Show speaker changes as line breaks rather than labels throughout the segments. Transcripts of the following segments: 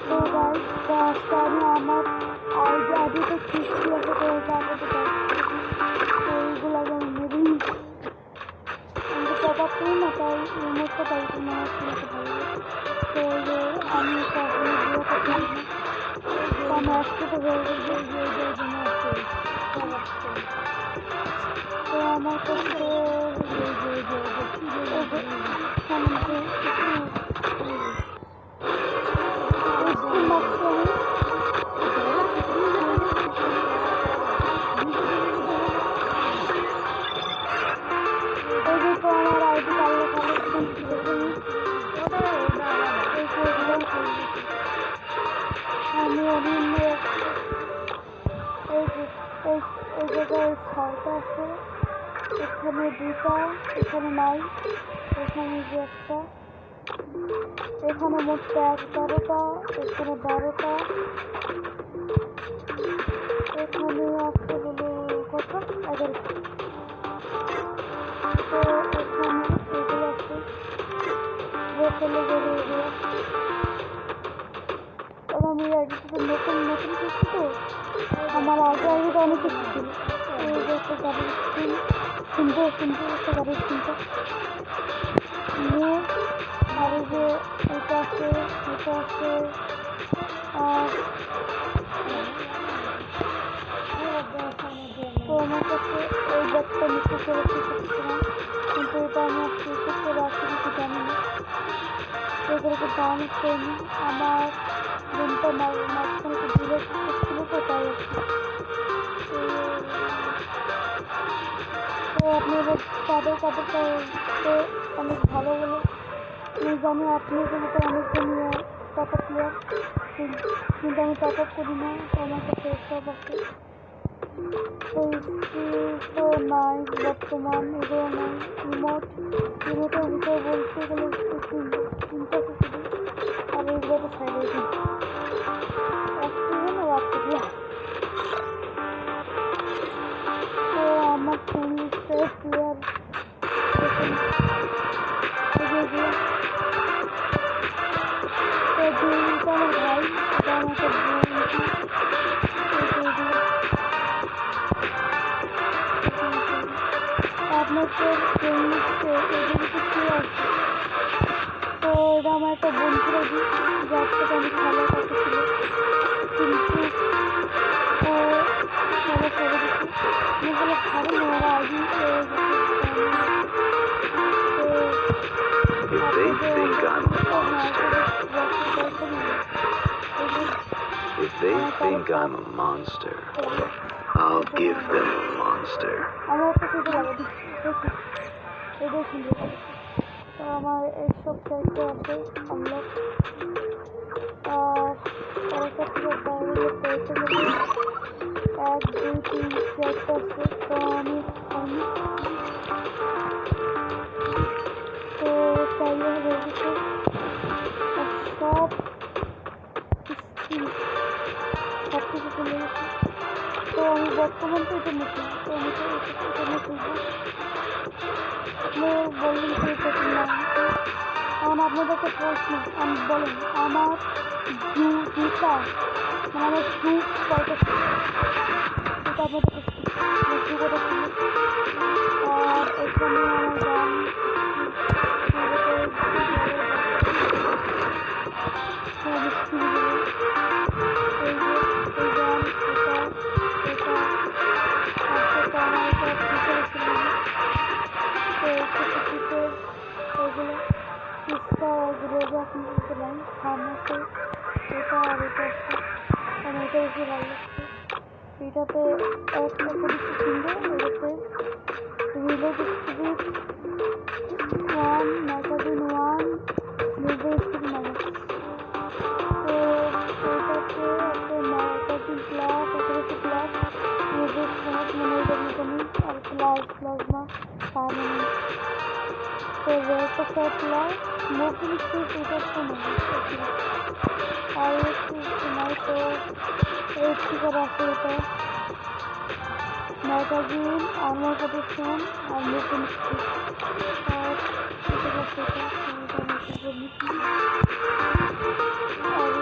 তো গাইস আজকে আমি আমার আইডিতে সৃষ্টি আছে তো তারপরে তো এইগুলো আগে আমি মেরে নিই। আমি তো টপ আপ করি না, তাই এই মুহূর্তে তাই মনে হচ্ছে ভালো। তো এই যে আমি তারপরে দিয়ে করতে না, তো আমি আজকে তো হয়ে গেছে তো আমার কাছে আমি অভিন্ন এই জায়গায় 6টা আছে, এখানে 2টা, এখানে নাই, এখানে যে একটা, এখানে মোট 11টা, এখানে 12টা, এখানে আছে হলো কত 11টা। তো এখানে এগুলো আছে বোতলে গেলে এগুলো। তবে আমি আইডিতে নতুন করছি তো, আমার আগে আইডিটা অনেক কিছু ছিল। এই যে একটা গাড়ির স্ক্রিন, সুন্দর একটা গাড়ির স্ক্রিনটা নিয়ে, আর এই যে এটা আছে আর তো আমার কাছে এই ব্যাগটা নিতে চলেছিলাম, কিন্তু এটা আমি করতে রাখছি কিছু জানি না, এগুলোকে ডাউনলোড করিনি। আমার রুমটা মাঝখানে একটু দূরে ছিল তো তাই আর কি। তো আপনি এবার তাদের অনেক ভালো বলে আমি জানি, আপনি কিন্তু অনেকজন টপ আপ প্লেয়ার, কিন্তু আমি টপ আপ করি না, তো আমার কাছে সব আছে। তো তো নাই বর্তমান, এগুলো নাই। রিমোটের ভিতরে বলতে গেলে চিন্তা শুধু, আর এইগুলো তো সাইডে দিই তো আমার ফ্রেন্ডসের প্লেয়ার আমার ভাই, এটা আমাকে আপনাদের ফ্রেন্ডসে এদের কিছু আছে। তো এটা আমার একটা বন্ধুরা দিই, যার সাথে আমি খেলার কথা ছিল, কিন্তু ও খেলা ছেড়ে দিচ্ছি। আমি বলে খাবো না, ওরা ID
If they think I'm a monster, I'll give them a monster.
আমার কাছে এটা লাগে এটাই সুন্দর। তো আমার এইসব চাইতে আছে আনলক, আর তার থেকে বাইরে পেয়েছে গেলে 1 2 3 4টা আছে। তো আমি তো চাইলে হয়ে গেছে সব কিছু চলে গেছে। তো আমি বর্তমান তো এটা নতুন, তো আমি তো এটা নতুন আপনি বললেন যে এটা নাম। এখন আপনাদেরকে প্রশ্ন আমি বলেন, আমার জুতা মানে আমার শু কয়টা ছিল, এটা আপনাদেরকে শু কটা ছিল। আর এখানে আমার গান এটাতে একটা পরিচিত সুন্দর, এটাতে রিলেট স্পিড 1 ম্যাগাজিন 1 নির্ভর স্পিড মাইনাস। তো এটাতে একটা ম্যাগাজিন প্লাস, একটা প্লাস নির্ভর স্মার্ট মানে এটার মতনই, আর প্লাজমা পারমানেন্ট। তো রেটটা প্লাস মোবিল স্পিড এটা তো আর একটু নাই। তো এই স্পিকার আছে, এটা ম্যাগাজিন আর্মার প্রোটেকশন আর মোবিল স্পিড, আর এটা আছে আর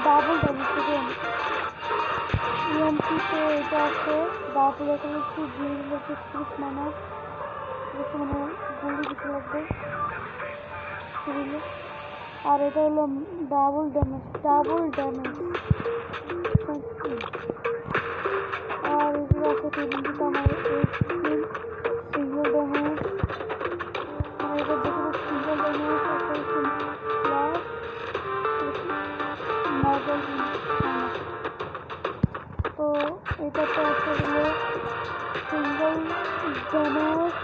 ডাবল ড্যামেজ সেকেন্ড ইএমপিতে এটা আছে ডাবল অ্যাকুরেসি জিরো মাইনাস মানে গুলি কিছু লাগবে আর এটা হলো ডাবল ড্যামেজ আর এগুলো আছে টিভিতে আমার সিঙ্গেল ড্যামেজ আর এটা যেগুলো সিঙ্গেল ড্যামেজ প্লাস ম্যাগাজিন তো এটা তো আছে হলো সিঙ্গেল ড্যামেজ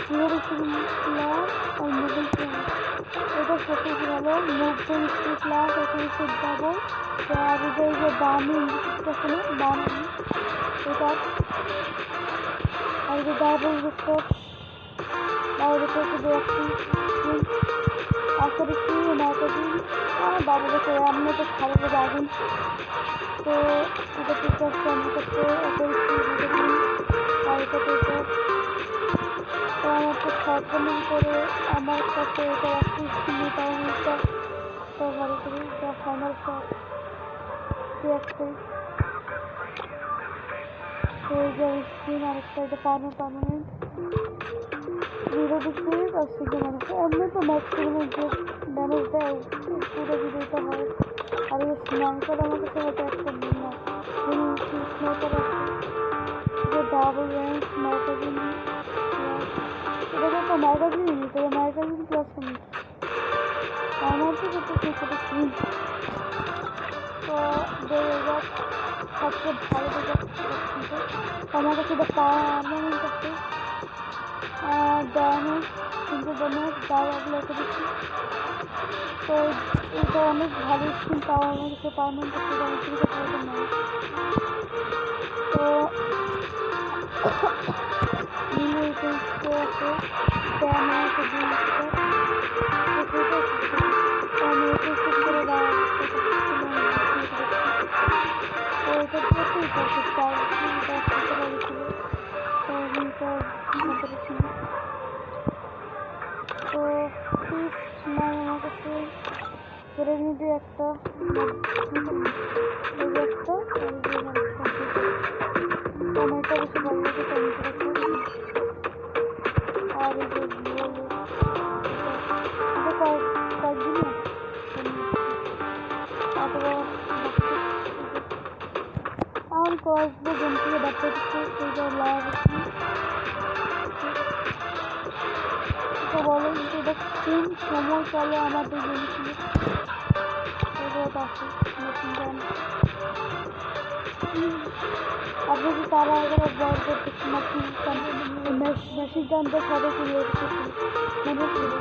জিরো প্লাস আর মোবাইল ড্যামেজ এটা সবথেকে ভালো movement speed plus accuracy double আর এটা এই যে দামি ইঞ্জিনটা দামি এটা আর এটা ডাবল রিস্টোর বাইরে থেকে দেখছি অ্যাকুরেসি ম্যাগাজিন আর বাইরে থেকে এমনি তো খারাপ আগুন তো এটা ঠিক আছে আমার কাছে অ্যাকুরেসি ম্যাগাজিন আর এটা ঠিক আছে তো আমার তো সরকারি করে আমার কাছে এটা রাখছি স্কিনে টাউনটা তো ভালো করি যা ফাইনাল শট দেখতে তো এই যে স্ক্রিন আরেকটা এটা পারমানেন্ট জিরো ডিগ্রি আর সিঙ্গেল মানুষ এমনি তো ম্যাক্সিমাম যে ড্যামেজ দেয় পুরো ভিডিওটা হয় আর এই স্নাইপার আমার কাছে হয়তো একটা না স্নাইপার আছে যে ডাবল র্যাঙ্ক ম্যাগাজিন এটা তো ম্যাগাজিন তবে ম্যাগাজিন প্লাস আমার তো যেটা সেটা স্ক্রিন তো এবার সবচেয়ে ভালো আমার কাছে এটা পারমানেন্ট আছে ড্যামেজ কিন্তু ড্যামেজ ডাবল দিচ্ছি তো এটা অনেক ভালো স্কিন পাওয়া আমার কাছে পারমানেন্ট আছে অসুবিধা প্রয়োজন নয় তো আছে ড্যামেজ তো আমার কাছে ধরে নিতে একটা টমেটো বেশি ভালো লাগে টমেটো আর এই যে কয়েকদিন আর কয়েকদিন গেম থেকে ডাক্তার দিচ্ছে সেইটা লাভ বলো কিন্তু এটা কোন সময় চলে আমাদের গেম ছিল এটা আছে নতুন গান আপনি কি তারা এগুলো বল করতেছেন মেশিন গানটা সবাই ক্লিয়ার করতেছেন মনে ছিল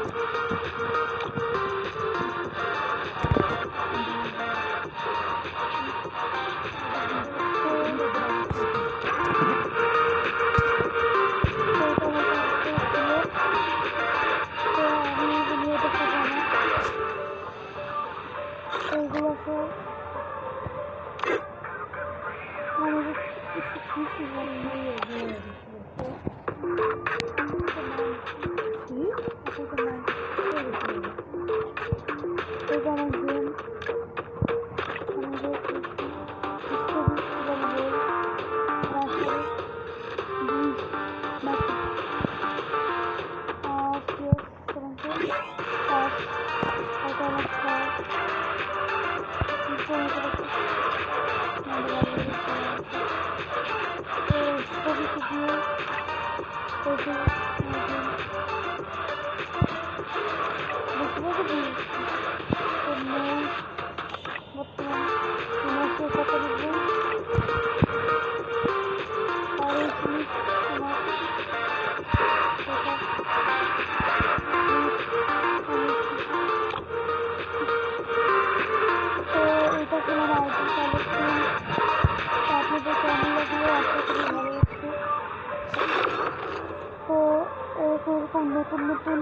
নতুন নতুন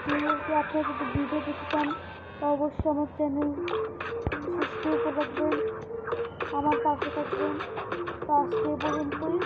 ভিডিওতে আপনারা যদি ভিডিও দেখতে চান তা অবশ্যই আমার চ্যানেল সাবস্ক্রাইব করে রাখবেন, আমার পাশে থাকবেন। তো আজকে পর্যন্তই।